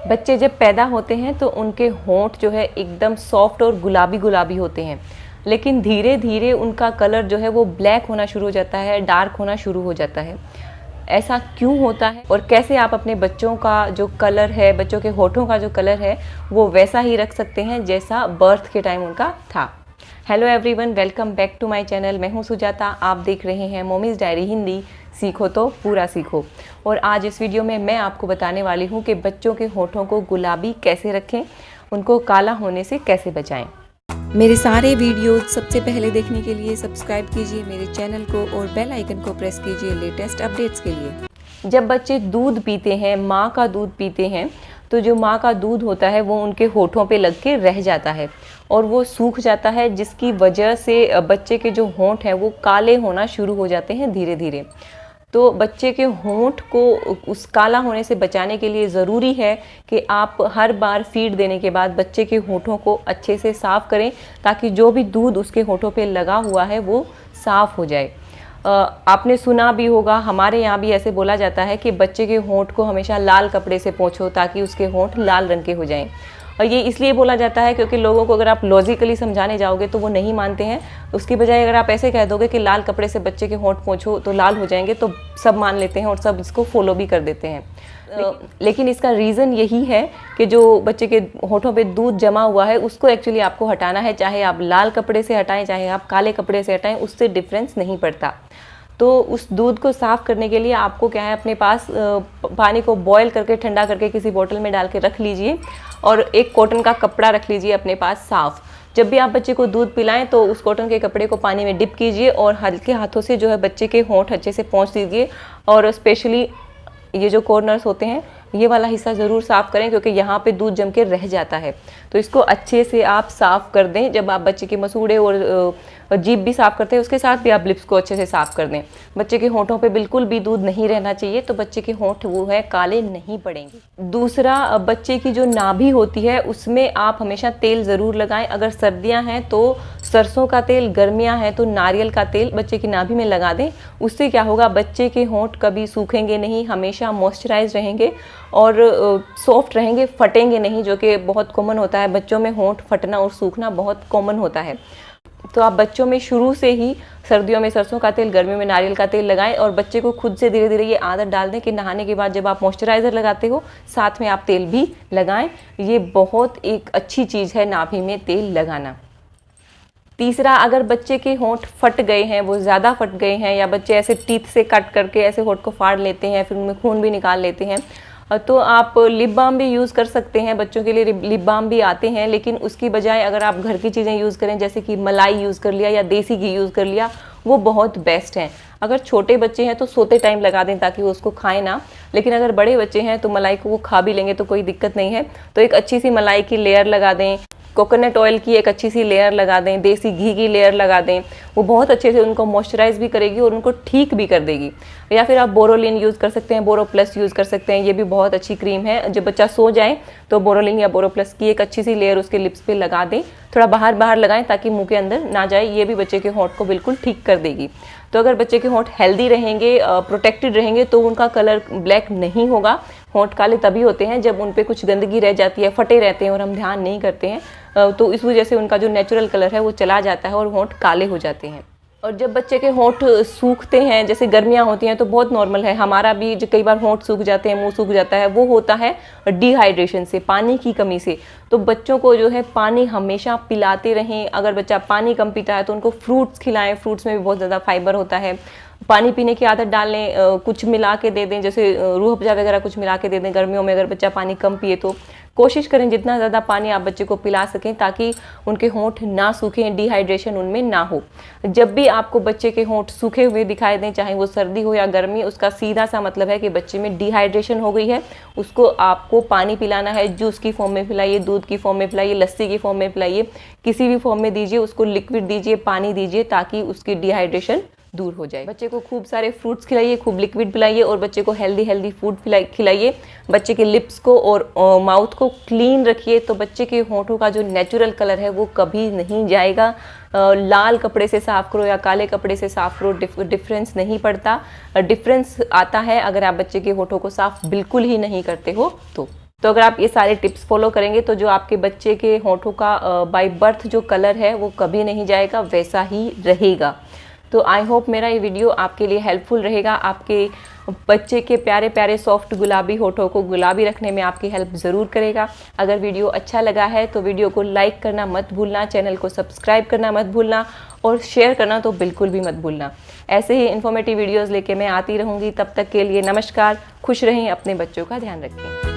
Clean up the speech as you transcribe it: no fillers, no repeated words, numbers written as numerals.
बच्चे जब पैदा होते हैं तो उनके होंठ जो है एकदम सॉफ्ट और गुलाबी गुलाबी होते हैं, लेकिन धीरे धीरे उनका कलर जो है वो ब्लैक होना शुरू हो जाता है, डार्क होना शुरू हो जाता है। ऐसा क्यों होता है और कैसे आप अपने बच्चों का जो कलर है, बच्चों के होठों का जो कलर है वो वैसा ही रख सकते हैं जैसा बर्थ के टाइम उनका था। Hello everyone, welcome back to my channel. मैं हूं सुजाता, आप देख रहे हैं मोमीज़ डायरी हिंदी। सीखो तो पूरा सीखो। और आज इस वीडियो में मैं आपको बताने वाली हूं कि बच्चों के होठों को गुलाबी कैसे रखें, उनको काला होने से कैसे बचाएं। मेरे सारे वीडियो सबसे पहले देखने के लिए सब्सक्राइब कीजिए मेरे चैनल को और बेल आइकन को प्रेस कीजिए लेटेस्ट अपडेट्स के लिए। जब बच्चे दूध पीते हैं, माँ का दूध पीते हैं, तो जो माँ का दूध होता है वो उनके होठों पे लग के रह जाता है और वो सूख जाता है, जिसकी वजह से बच्चे के जो होंठ हैं वो काले होना शुरू हो जाते हैं धीरे धीरे। तो बच्चे के होंठ को उस काला होने से बचाने के लिए ज़रूरी है कि आप हर बार फीड देने के बाद बच्चे के होठों को अच्छे से साफ़ करें, ताकि जो भी दूध उसके होठों पे लगा हुआ है वो साफ़ हो जाए। आपने सुना भी होगा, हमारे यहाँ भी ऐसे बोला जाता है कि बच्चे के होंठ को हमेशा लाल कपड़े से पोंछो ताकि उसके होंठ लाल रंग के हो जाएं। और ये इसलिए बोला जाता है क्योंकि लोगों को अगर आप लॉजिकली समझाने जाओगे तो वो नहीं मानते हैं। उसकी बजाय अगर आप ऐसे कह दोगे कि लाल कपड़े से बच्चे के होंठ पोंछो तो लाल हो जाएंगे, तो सब मान लेते हैं और सब इसको फॉलो भी कर देते हैं। लेकिन इसका रीज़न यही है कि जो बच्चे के होठों पे दूध जमा हुआ है उसको एक्चुअली आपको हटाना है। चाहे आप लाल कपड़े से हटाएं, चाहे आप काले कपड़े से हटाएं, उससे डिफरेंस नहीं पड़ता। तो उस दूध को साफ़ करने के लिए आपको क्या है, अपने पास पानी को बॉयल करके ठंडा करके किसी बोतल में डाल के रख लीजिए और एक कॉटन का कपड़ा रख लीजिए अपने पास साफ़। जब भी आप बच्चे को दूध पिलाएं तो उस कॉटन के कपड़े को पानी में डिप कीजिए और हल्के हाथों से जो है बच्चे के होंठ अच्छे से पोंछ दीजिए। और स्पेशली ये जो कॉर्नर्स होते हैं ये वाला हिस्सा ज़रूर साफ़ करें, क्योंकि यहाँ पे दूध जम के रह जाता है। तो इसको अच्छे से आप साफ़ कर दें। जब आप बच्चे के मसूड़े और जीभ भी साफ़ करते हैं, उसके साथ भी आप लिप्स को अच्छे से साफ़ कर दें। बच्चे के होंठों पे बिल्कुल भी दूध नहीं रहना चाहिए, तो बच्चे के होंठ वो है काले नहीं पड़ेंगे। दूसरा, बच्चे की जो नाभि होती है उसमें आप हमेशा तेल ज़रूर लगाएं। अगर सर्दियाँ हैं तो सरसों का तेल, गर्मियाँ हैं तो नारियल का तेल बच्चे की नाभि में लगा दें। उससे क्या होगा, बच्चे के होंठ कभी सूखेंगे नहीं, हमेशा मॉइस्चराइज रहेंगे और सॉफ्ट रहेंगे, फटेंगे नहीं, जो कि बहुत कॉमन होता है। बच्चों में होंठ फटना और सूखना बहुत कॉमन होता है। तो आप बच्चों में शुरू से ही सर्दियों में सरसों का तेल, गर्मियों में नारियल का तेल लगाएं और बच्चे को खुद से धीरे धीरे ये आदत डाल दें कि नहाने के बाद जब आप मॉइस्चराइज़र लगाते हो साथ में आप तेल भी लगाएं। ये बहुत एक अच्छी चीज़ है नाभि में तेल लगाना। तीसरा, अगर बच्चे के होंठ फट गए हैं, वो ज़्यादा फट गए हैं, या बच्चे ऐसे टीथ से कट करके ऐसे होंठ को फाड़ लेते हैं, फिर उनमें खून भी निकाल लेते हैं, तो आप लिप बाम भी यूज़ कर सकते हैं। बच्चों के लिए लिप बाम भी आते हैं, लेकिन उसकी बजाय अगर आप घर की चीज़ें यूज़ करें, जैसे कि मलाई यूज़ कर लिया या देसी घी यूज़ कर लिया, वो बहुत बेस्ट हैं। अगर छोटे बच्चे हैं तो सोते टाइम लगा दें ताकि वो उसको खाएं ना, लेकिन अगर बड़े बच्चे हैं तो मलाई को वो खा भी लेंगे तो कोई दिक्कत नहीं है। तो एक अच्छी सी मलाई की लेयर लगा दें, कोकोनट ऑयल की एक अच्छी सी लेयर लगा दें, देसी घी की लेयर लगा दें, वो बहुत अच्छे से उनको मॉइस्चराइज भी करेगी और उनको ठीक भी कर देगी। या फिर आप बोरोलिन यूज़ कर सकते हैं, बोरो प्लस यूज़ कर सकते हैं, ये भी बहुत अच्छी क्रीम है। जब बच्चा सो जाए तो बोरोलिन या बोरो प्लस की एक अच्छी सी लेयर उसके लिप्स पे लगा दें, थोड़ा बाहर बाहर लगाएं ताकि मुंह के अंदर ना जाए, ये भी बच्चे के होंठ को बिल्कुल ठीक कर देगी। तो अगर बच्चे के होंठ हेल्दी रहेंगे, प्रोटेक्टेड रहेंगे, तो उनका कलर ब्लैक नहीं होगा। होंठ काले तभी होते हैं जब उन पे कुछ गंदगी रह जाती है, फटे रहते हैं और हम ध्यान नहीं करते हैं, तो इस वजह से उनका जो नेचुरल कलर है वो चला जाता है और होंठ काले हो जाते हैं। और जब बच्चे के होंठ सूखते हैं, जैसे गर्मियाँ होती हैं, तो बहुत नॉर्मल है, हमारा भी जो कई बार होंठ सूख जाते हैं, मुंह सूख जाता है, वो होता है डिहाइड्रेशन से, पानी की कमी से। तो बच्चों को जो है पानी हमेशा पिलाते रहें। अगर बच्चा पानी कम पीता है तो उनको फ्रूट्स खिलाएं, फ्रूट्स में भी बहुत ज़्यादा फाइबर होता है। पानी पीने की आदत डाल लें, कुछ मिला के दे दें, जैसे रूह अफ़ज़ा वगैरह कुछ मिला के दे दें गर्मियों में अगर बच्चा पानी कम पिए तो। कोशिश करें जितना ज़्यादा पानी आप बच्चे को पिला सकें ताकि उनके होंठ ना सूखें, डिहाइड्रेशन उनमें ना हो। जब भी आपको बच्चे के होंठ सूखे हुए दिखाई दें, चाहे वो सर्दी हो या गर्मी, उसका सीधा सा मतलब है कि बच्चे में डिहाइड्रेशन हो गई है। उसको आपको पानी पिलाना है, जूस की फॉर्म में पिलाइए, दूध की फॉर्म में पिलाइए, लस्सी की फॉर्म में पिलाइए, किसी भी फॉर्म में दीजिए, उसको लिक्विड दीजिए, पानी दीजिए, ताकि उसकी डिहाइड्रेशन दूर हो जाए। बच्चे को खूब सारे फ्रूट्स खिलाइए, खूब लिक्विड पिलाइए और बच्चे को हेल्दी फूड खिलाइए। बच्चे के लिप्स को और माउथ को क्लीन रखिए, तो बच्चे के होंठों का जो नेचुरल कलर है वो कभी नहीं जाएगा। लाल कपड़े से साफ़ करो या काले कपड़े से साफ़ करो, डिफरेंस नहीं पड़ता। डिफरेंस आता है अगर आप बच्चे के होंठों को साफ़ बिल्कुल ही नहीं करते हो तो। तो अगर आप ये सारे टिप्स फॉलो करेंगे तो जो आपके बच्चे के होठों का बाय बर्थ जो कलर है वो कभी नहीं जाएगा, वैसा ही रहेगा। तो आई होप मेरा ये वीडियो आपके लिए हेल्पफुल रहेगा, आपके बच्चे के प्यारे प्यारे सॉफ्ट गुलाबी होठों को गुलाबी रखने में आपकी हेल्प ज़रूर करेगा। अगर वीडियो अच्छा लगा है तो वीडियो को लाइक करना मत भूलना, चैनल को सब्सक्राइब करना मत भूलना और शेयर करना तो बिल्कुल भी मत भूलना। ऐसे ही इन्फॉर्मेटिव वीडियोज़ लेके मैं आती रहूँगी। तब तक के लिए नमस्कार, खुश रहें, अपने बच्चों का ध्यान रखें।